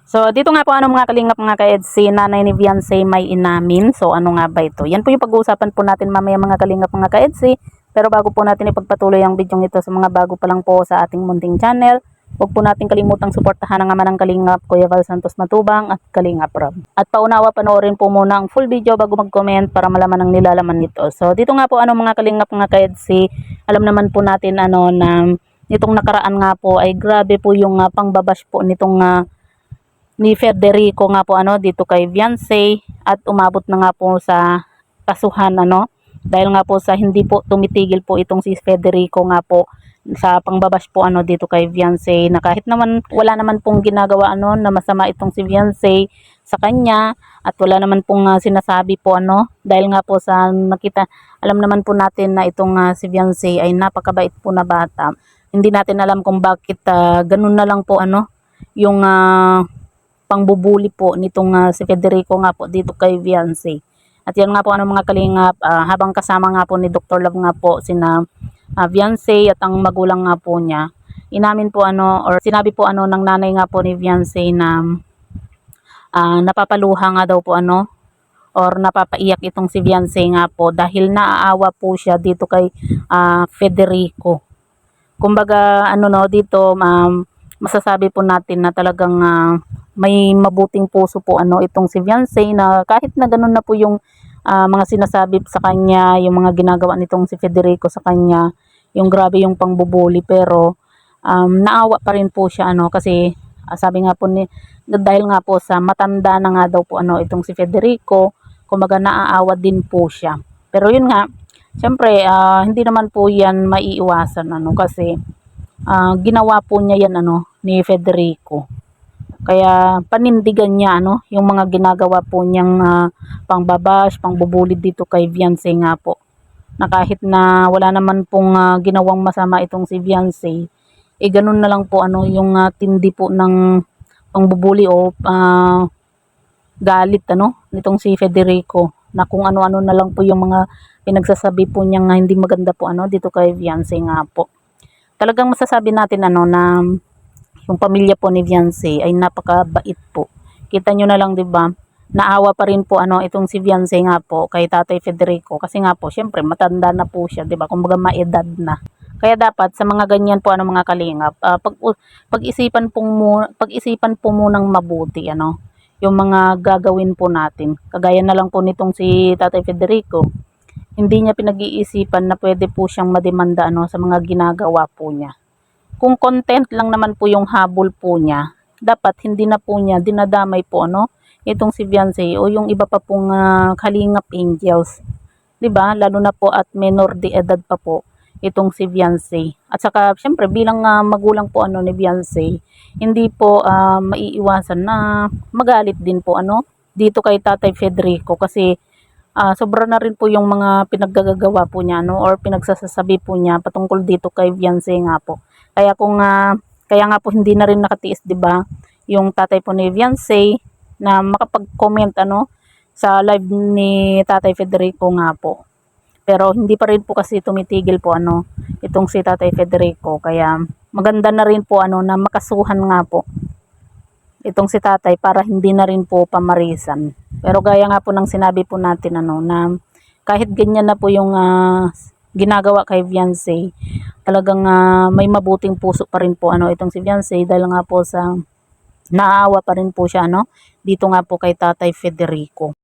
So, dito nga po mga kalingap mga ka-EDS, si nanay ni Viancy may inamin. So, ano nga ba ito? Yan po yung pag-uusapan po natin mamaya mga kalingap mga ka-EDS. Pero bago po natin ipagpatuloy ang video ito sa mga bago pa lang po sa ating munting channel, huwag po natin kalimutang suportahan ang ama ng kalingap, Kuya Val Santos Matubang at Kalingap Rob. At paunawa panoorin po muna ang full video bago mag-comment para malaman ang nilalaman nito. So, dito nga po mga kalingap mga ka-EDS, alam naman po natin na nitong nakaraan nga po ay grabe po yung pangbabash po nitong ni Federico nga po dito kay Viancy, at umabot na nga po sa kasuhan dahil nga po sa hindi po tumitigil po itong si Federico nga po sa pangbabash po dito kay Viancy, na kahit naman wala naman pong ginagawa na masama itong si Viancy sa kanya, at wala naman pong sinasabi po dahil nga po sa nakita, alam naman po natin na itong si Viancy ay napakabait po na bata. Hindi natin alam kung bakit ganun na lang po yung pangbubuli po nitong si Federico nga po dito kay Viancy. At yan nga po mga kalingap, habang kasama nga po ni Dr. Love nga po sina Viancy at ang magulang nga po niya, inamin po or sinabi po ng nanay nga po ni Viancy na napapaluha nga daw po or napapaiyak itong si Viancy nga po dahil naaawa po siya dito kay Federico. Kumbaga dito masasabi po natin na talagang may mabuting puso po itong si Viancy, na kahit na ganun na po yung mga sinasabi sa kanya, yung mga ginagawa nitong si Federico sa kanya, yung grabe yung pangbubuli, pero naawa pa rin po siya kasi sabi nga po dahil nga po sa matanda na nga daw po itong si Federico, kumbaga naaawa din po siya. Pero yun nga, syempre hindi naman po yan maiiwasan kasi ginawa po niya yan ni Federico. Kaya panindigan niya yung mga ginagawa po niyang pangbabash, pangbubulid dito kay Viancy nga po. Na kahit na wala naman pong ginawang masama itong si Viancy, ganun na lang po yung tindi po ng pangbubuli o galit nitong si Federico, na kung ano-ano na lang po yung mga pinagsasabi po niyang hindi maganda po dito kay Viancy nga po. Talagang masasabi natin na yung pamilya po ni Viancy ay napakabait po. Kita nyo na lang 'di ba? Naawa pa rin po itong si Viancy nga po kay Tatay Federico, kasi nga po syempre matanda na po siya, 'di ba? Kumbaga maedad na. Kaya dapat sa mga ganyan po mga kalingap, pag-isipan po munang mabuti yung mga gagawin po natin. Kagaya na lang po nitong si Tatay Federico, hindi niya pinag-iisipan na pwede po siyang mademanda sa mga ginagawa po niya. Kung content lang naman po yung habol po niya, dapat hindi na po niya dinadamay po itong si Viancy o yung iba pa pong kalingap angels. 'Di ba? Lalo na po at menor de edad pa po itong si Viancy. At saka syempre bilang magulang po ni Viancy, hindi po maiiwasan na magalit din po dito kay Tatay Federico, kasi sobra na rin po yung mga pinaggagawa po niya or pinagsasabi po niya patungkol dito kay Viancy nga po. Kaya kaya nga po hindi na rin nakatiis 'di ba yung tatay po ni Viancy na makapag-comment sa live ni Tatay Federico nga po. Pero hindi pa rin po kasi tumitigil po itong si Tatay Federico, kaya maganda na rin po na makasuhan nga po itong si tatay para hindi na rin po pamarisan. Pero gaya nga po ng sinabi po natin na kahit ganyan na po yung ginagawa kay Viancy, talagang may mabuting puso pa rin po itong si Viancy, dahil nga po sa naaawa pa rin po siya dito nga po kay Tatay Federico.